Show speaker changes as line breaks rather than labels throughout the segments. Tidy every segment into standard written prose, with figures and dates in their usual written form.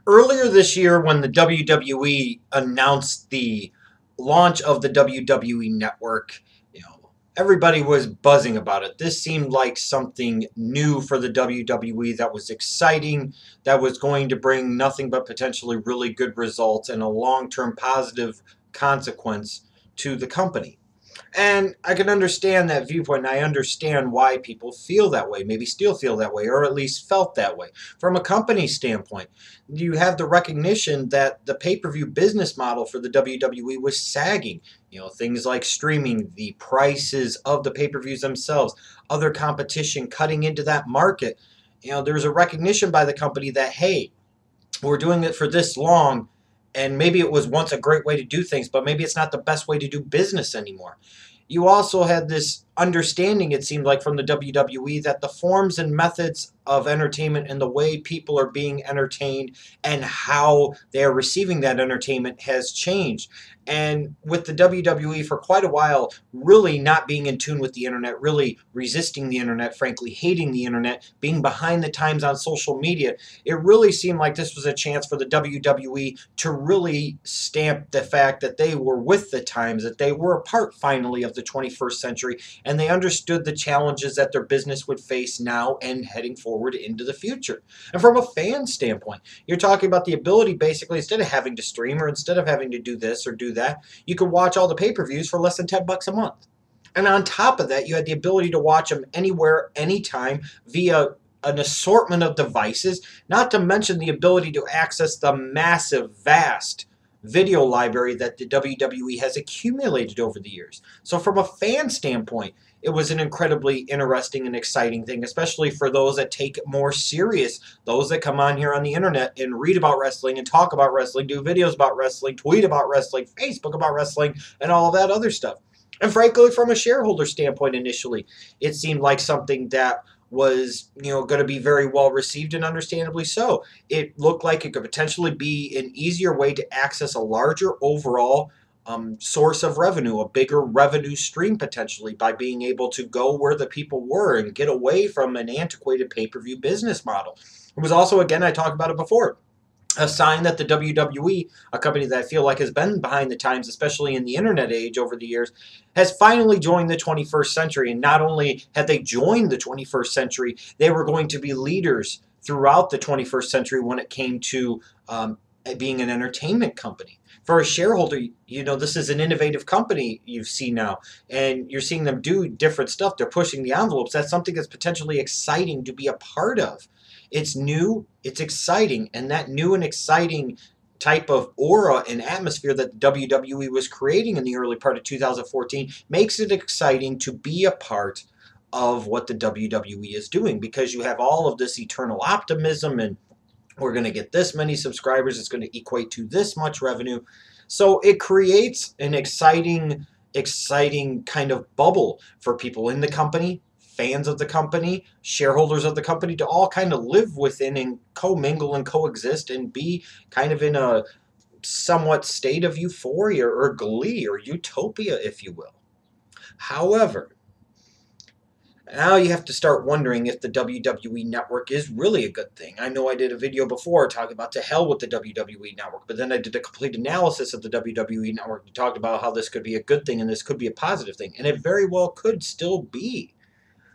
Earlier this year, when the WWE announced the launch of the WWE Network, everybody was buzzing about it. This seemed like something new for the WWE that was exciting, that was going to bring nothing but potentially really good results and a long-term positive consequence to the company. And I can understand that viewpoint, and I understand why people feel that way, maybe still feel that way, or at least felt that way. From a company standpoint, you have the recognition that the pay-per-view business model for the WWE was sagging. Things like streaming, the prices of the pay-per-views themselves, other competition cutting into that market. There's a recognition by the company that, hey, we're doing it for this long, and maybe it was once a great way to do things, but maybe it's not the best way to do business anymore. You also had this understanding, it seemed like, from the WWE that the forms and methods of entertainment and the way people are being entertained and how they are receiving that entertainment has changed. And with the WWE for quite a while really not being in tune with the internet, really resisting the internet, frankly hating the internet, being behind the times on social media, it really seemed like this was a chance for the WWE to really stamp the fact that they were with the times, that they were a part finally of the 21st century, and they understood the challenges that their business would face now and heading forward into the future. And from a fan standpoint, you're talking about the ability, basically, instead of having to stream or instead of having to do this or do that, you could watch all the pay-per-views for less than $10 a month. And on top of that, you had the ability to watch them anywhere, anytime, via an assortment of devices, not to mention the ability to access the massive, vast video library that the WWE has accumulated over the years. So from a fan standpoint, it was an incredibly interesting and exciting thing, especially for those that take it more serious, those that come on here on the internet and read about wrestling and talk about wrestling, do videos about wrestling, tweet about wrestling, Facebook about wrestling, and all of that other stuff. And frankly, from a shareholder standpoint initially, it seemed like something that was going to be very well received, and understandably so. It looked like it could potentially be an easier way to access a larger overall source of revenue, a bigger revenue stream potentially, by being able to go where the people were and get away from an antiquated pay-per-view business model. It was also, again, I talked about it before, a sign that the WWE, a company that I feel like has been behind the times, especially in the internet age over the years, has finally joined the 21st century. And not only had they joined the 21st century, they were going to be leaders throughout the 21st century when it came to being an entertainment company. For a shareholder, this is an innovative company you see now, and you're seeing them do different stuff. They're pushing the envelopes. That's something that's potentially exciting to be a part of. It's new, it's exciting, and that new and exciting type of aura and atmosphere that the WWE was creating in the early part of 2014 makes it exciting to be a part of what the WWE is doing, because you have all of this eternal optimism, and we're going to get this many subscribers, it's going to equate to this much revenue. So it creates an exciting kind of bubble for people in the company, fans of the company, shareholders of the company, to all kind of live within and commingle and coexist and be kind of in a somewhat state of euphoria or glee or utopia, if you will. However, now you have to start wondering if the WWE Network is really a good thing. I know I did a video before talking about to hell with the WWE Network, but then I did a complete analysis of the WWE Network and talked about how this could be a good thing and this could be a positive thing, and it very well could still be.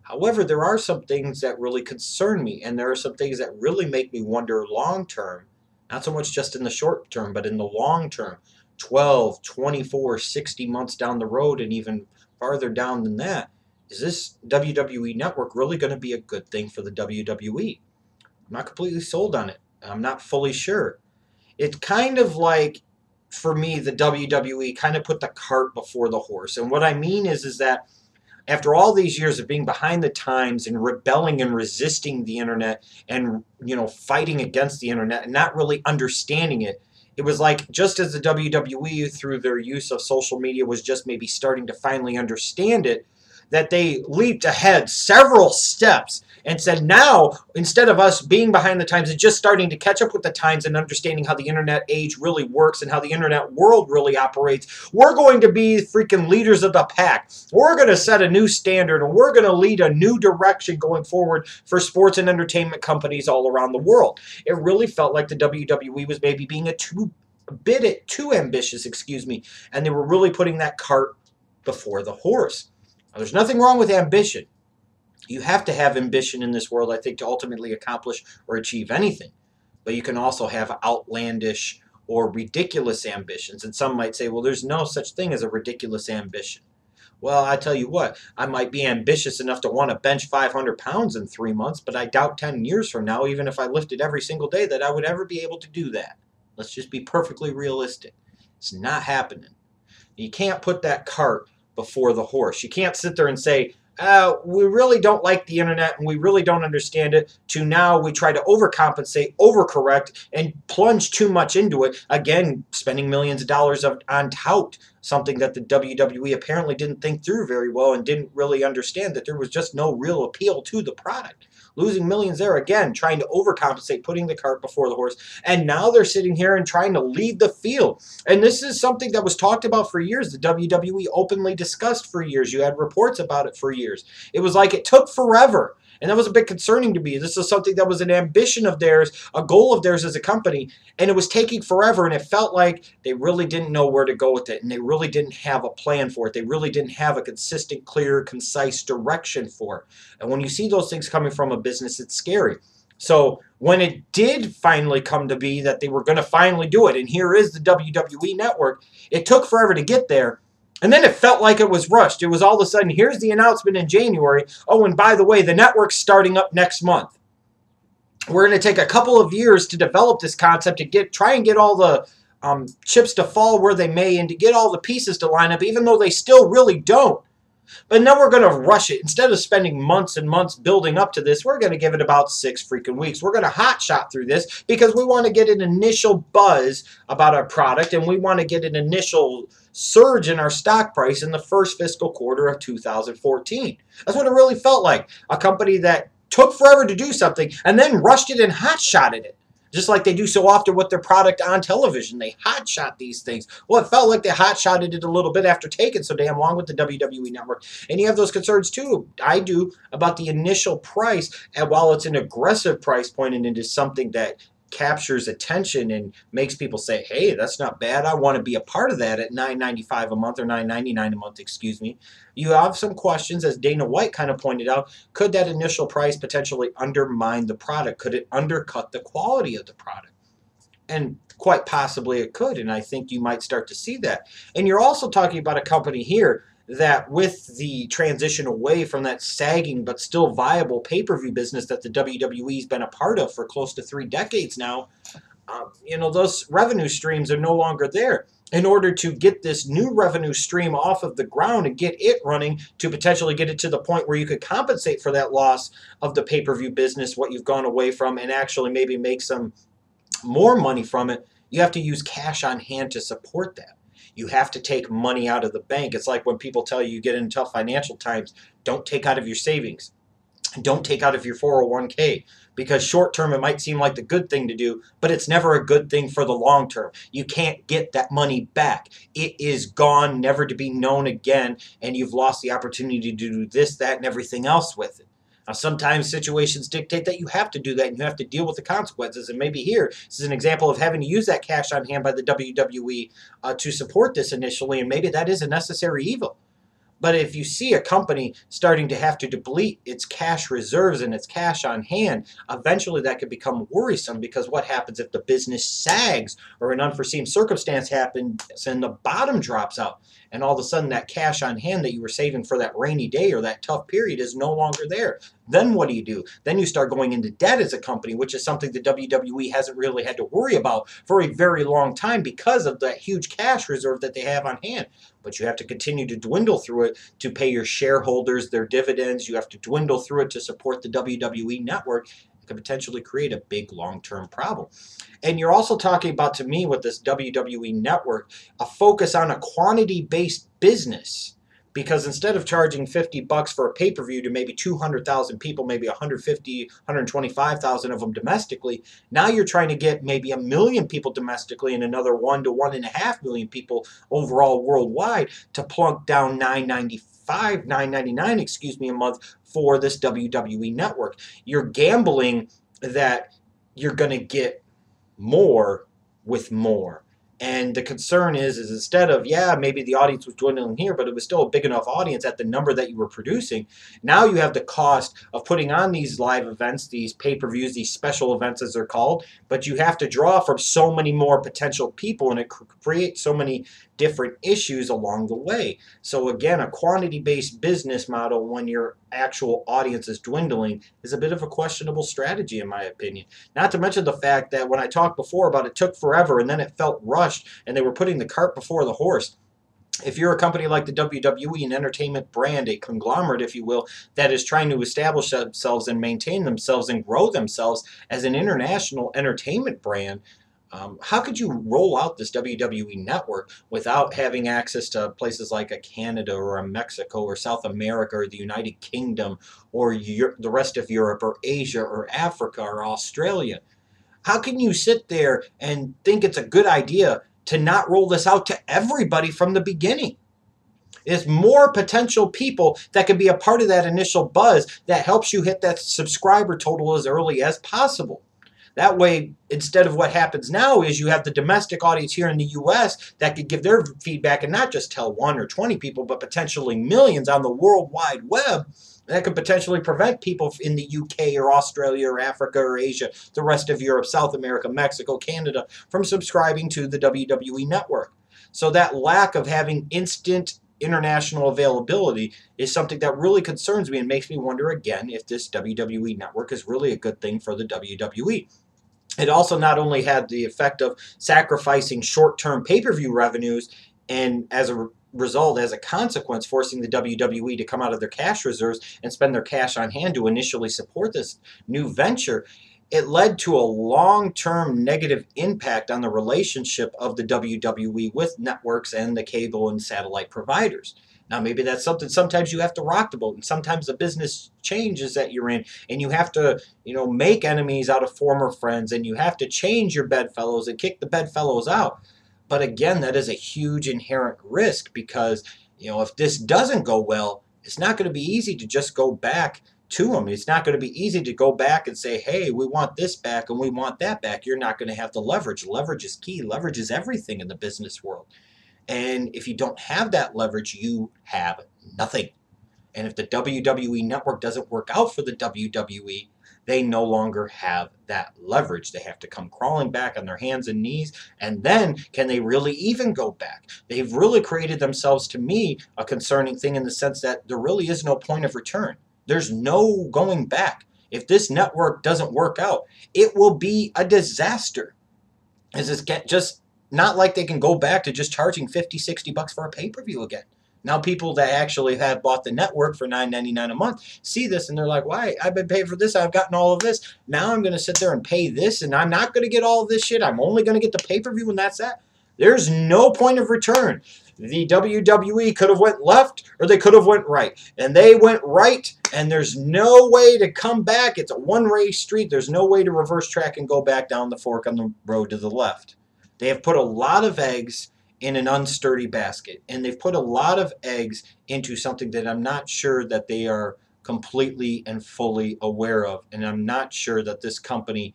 However, there are some things that really concern me, and there are some things that really make me wonder long term, not so much just in the short term, but in the long term, 12, 24, 60 months down the road, and even farther down than that. Is this WWE Network really going to be a good thing for the WWE? I'm not completely sold on it. I'm not fully sure. It's kind of like, for me, the WWE kind of put the cart before the horse. And what I mean is that after all these years of being behind the times and rebelling and resisting the internet and, fighting against the internet and not really understanding it, it was like just as the WWE, through their use of social media, was just maybe starting to finally understand it, that they leaped ahead several steps and said, now, instead of us being behind the times and just starting to catch up with the times and understanding how the internet age really works and how the internet world really operates, we're going to be freaking leaders of the pack. We're going to set a new standard, and we're going to lead a new direction going forward for sports and entertainment companies all around the world. It really felt like the WWE was maybe being a bit too ambitious, and they were really putting that cart before the horse. Now, there's nothing wrong with ambition. You have to have ambition in this world, I think, to ultimately accomplish or achieve anything. But you can also have outlandish or ridiculous ambitions. And some might say, well, there's no such thing as a ridiculous ambition. Well, I tell you what, I might be ambitious enough to want to bench 500 pounds in 3 months, but I doubt 10 years from now, even if I lifted every single day, that I would ever be able to do that. Let's just be perfectly realistic. It's not happening. You can't put that cart before the horse. You can't sit there and say, we really don't like the internet and we really don't understand it, to now we try to overcompensate, overcorrect, and plunge too much into it. Again, spending millions of dollars on tout, something that the WWE apparently didn't think through very well and didn't really understand that there was just no real appeal to the product. Losing millions there again, trying to overcompensate, putting the cart before the horse. And now they're sitting here and trying to lead the field. And this is something that was talked about for years. The WWE openly discussed for years. You had reports about it for years. It was like it took forever. And that was a bit concerning to me. This is something that was an ambition of theirs, a goal of theirs as a company, and it was taking forever, and it felt like they really didn't know where to go with it, and they really didn't have a plan for it. They really didn't have a consistent, clear, concise direction for it. And when you see those things coming from a business, it's scary. So when it did finally come to be that they were going to finally do it, and here is the WWE Network, it took forever to get there. And then it felt like it was rushed. It was all of a sudden, here's the announcement in January. Oh, and by the way, the network's starting up next month. We're going to take a couple of years to develop this concept, to try and get all the chips to fall where they may, and to get all the pieces to line up, even though they still really don't. But now we're going to rush it. Instead of spending months and months building up to this, we're going to give it about 6 freaking weeks. We're going to hot shot through this because we want to get an initial buzz about our product, and we want to get an initial surge in our stock price in the first fiscal quarter of 2014. That's what it really felt like. A company that took forever to do something and then rushed it and hot shotted it. Just like they do so often with their product on television. They hotshot these things. Well, it felt like they hotshotted it a little bit after taking so damn long with the WWE Network. And you have those concerns too. I do, about the initial price. And while it's an aggressive price point and it is something that captures attention and makes people say, hey, that's not bad, I want to be a part of that at $9.95 a month, or $9.99 a month, excuse me. You have some questions, as Dana White kind of pointed out. Could that initial price potentially undermine the product? Could it undercut the quality of the product? And quite possibly it could, and I think you might start to see that. And you're also talking about a company here that, with the transition away from that sagging but still viable pay-per-view business that the WWE's been a part of for close to 3 decades now, those revenue streams are no longer there. In order to get this new revenue stream off of the ground and get it running, to potentially get it to the point where you could compensate for that loss of the pay-per-view business, what you've gone away from, and actually maybe make some more money from it, you have to use cash on hand to support that. You have to take money out of the bank. It's like when people tell you, you get in tough financial times, don't take out of your savings. Don't take out of your 401k, because short term it might seem like the good thing to do, but it's never a good thing for the long term. You can't get that money back. It is gone, never to be known again, and you've lost the opportunity to do this, that, and everything else with it. Now, sometimes situations dictate that you have to do that and you have to deal with the consequences. And maybe here, this is an example of having to use that cash on hand by the WWE to support this initially, and maybe that is a necessary evil. But if you see a company starting to have to deplete its cash reserves and its cash on hand, eventually that could become worrisome, because what happens if the business sags or an unforeseen circumstance happens and the bottom drops out, and all of a sudden that cash on hand that you were saving for that rainy day or that tough period is no longer there? Then what do? Then you start going into debt as a company, which is something the WWE hasn't really had to worry about for a very long time because of that huge cash reserve that they have on hand. But you have to continue to dwindle through it to pay your shareholders their dividends. You have to dwindle through it to support the WWE Network. It could potentially create a big long-term problem. And you're also talking about, to me, with this WWE Network, a focus on a quantity-based business. Because instead of charging $50 for a pay-per-view to maybe 200,000 people, maybe 150, 125,000 of them domestically, now you're trying to get maybe 1 million people domestically and another 1 to 1.5 million people overall worldwide to plunk down $9.99, excuse me, a month for this WWE network. You're gambling that you're going to get more with more. And the concern is instead of, yeah, maybe the audience was dwindling here, but it was still a big enough audience at the number that you were producing. Now you have the cost of putting on these live events, these pay-per-views, these special events as they're called, but you have to draw from so many more potential people, and it creates so many different issues along the way. So again, a quantity-based business model when your actual audience is dwindling is a bit of a questionable strategy in my opinion. Not to mention the fact that when I talked before about it took forever and then it felt rushed and they were putting the cart before the horse. If you're a company like the WWE, an entertainment brand, a conglomerate, if you will, that is trying to establish themselves and maintain themselves and grow themselves as an international entertainment brand, how could you roll out this WWE network without having access to places like a Canada or a Mexico or South America or the United Kingdom or the rest of Europe or Asia or Africa or Australia? How can you sit there and think it's a good idea to not roll this out to everybody from the beginning? There's more potential people that could be a part of that initial buzz that helps you hit that subscriber total as early as possible. That way, instead of what happens now is you have the domestic audience here in the U.S. that could give their feedback and not just tell 1 or 20 people, but potentially millions on the World Wide Web. That could potentially prevent people in the UK or Australia or Africa or Asia, the rest of Europe, South America, Mexico, Canada, from subscribing to the WWE network. So that lack of having instant international availability is something that really concerns me and makes me wonder again if this WWE network is really a good thing for the WWE. It also not only had the effect of sacrificing short-term pay-per-view revenues and as a result, as a consequence, forcing the WWE to come out of their cash reserves and spend their cash on hand to initially support this new venture. It led to a long-term negative impact on the relationship of the WWE with networks and the cable and satellite providers. Now, maybe that's something sometimes you have to rock the boat, and sometimes the business changes that you're in, and you have to, make enemies out of former friends, and you have to change your bedfellows and kick the bedfellows out. But again, that is a huge inherent risk because, if this doesn't go well, it's not going to be easy to just go back to them. It's not going to be easy to go back and say, hey, we want this back and we want that back. You're not going to have the leverage. Leverage is key. Leverage is everything in the business world. And if you don't have that leverage, you have nothing. And if the WWE network doesn't work out for the WWE, they no longer have that leverage. They have to come crawling back on their hands and knees. And then can they really even go back? They've really created themselves, to me, a concerning thing in the sense that there really is no point of return. There's no going back. If this network doesn't work out, it will be a disaster. It's just not like they can go back to just charging $50, $60 for a pay-per-view again. Now people that actually have bought the network for $9.99 a month see this and they're like, why? I've been paying for this. I've gotten all of this. Now I'm going to sit there and pay this and I'm not going to get all of this shit. I'm only going to get the pay-per-view and that's that. There's no point of return. The WWE could have went left or they could have went right. And they went right and there's no way to come back. It's a one-way street. There's no way to reverse track and go back down the fork on the road to the left. They have put a lot of eggs in an unsturdy basket. And they've put a lot of eggs into something that I'm not sure that they are completely and fully aware of. And I'm not sure that this company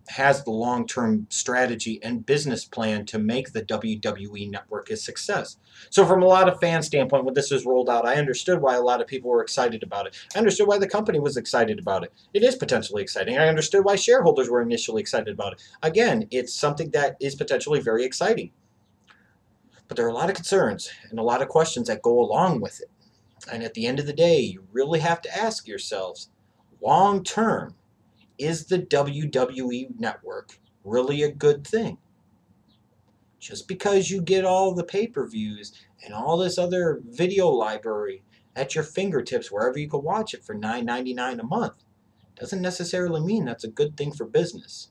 has the long-term strategy and business plan to make the WWE network a success. So from a lot of fan standpoint, when this was rolled out, I understood why a lot of people were excited about it. I understood why the company was excited about it. It is potentially exciting. I understood why shareholders were initially excited about it. Again, it's something that is potentially very exciting. But there are a lot of concerns and a lot of questions that go along with it. And at the end of the day, you really have to ask yourselves, long term, is the WWE network really a good thing? Just because you get all the pay-per-views and all this other video library at your fingertips wherever you can watch it for $9.99 a month doesn't necessarily mean that's a good thing for business.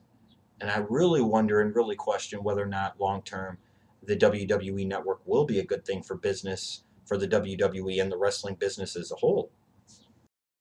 And I really wonder and really question whether or not long term the WWE network will be a good thing for business for the WWE and the wrestling business as a whole.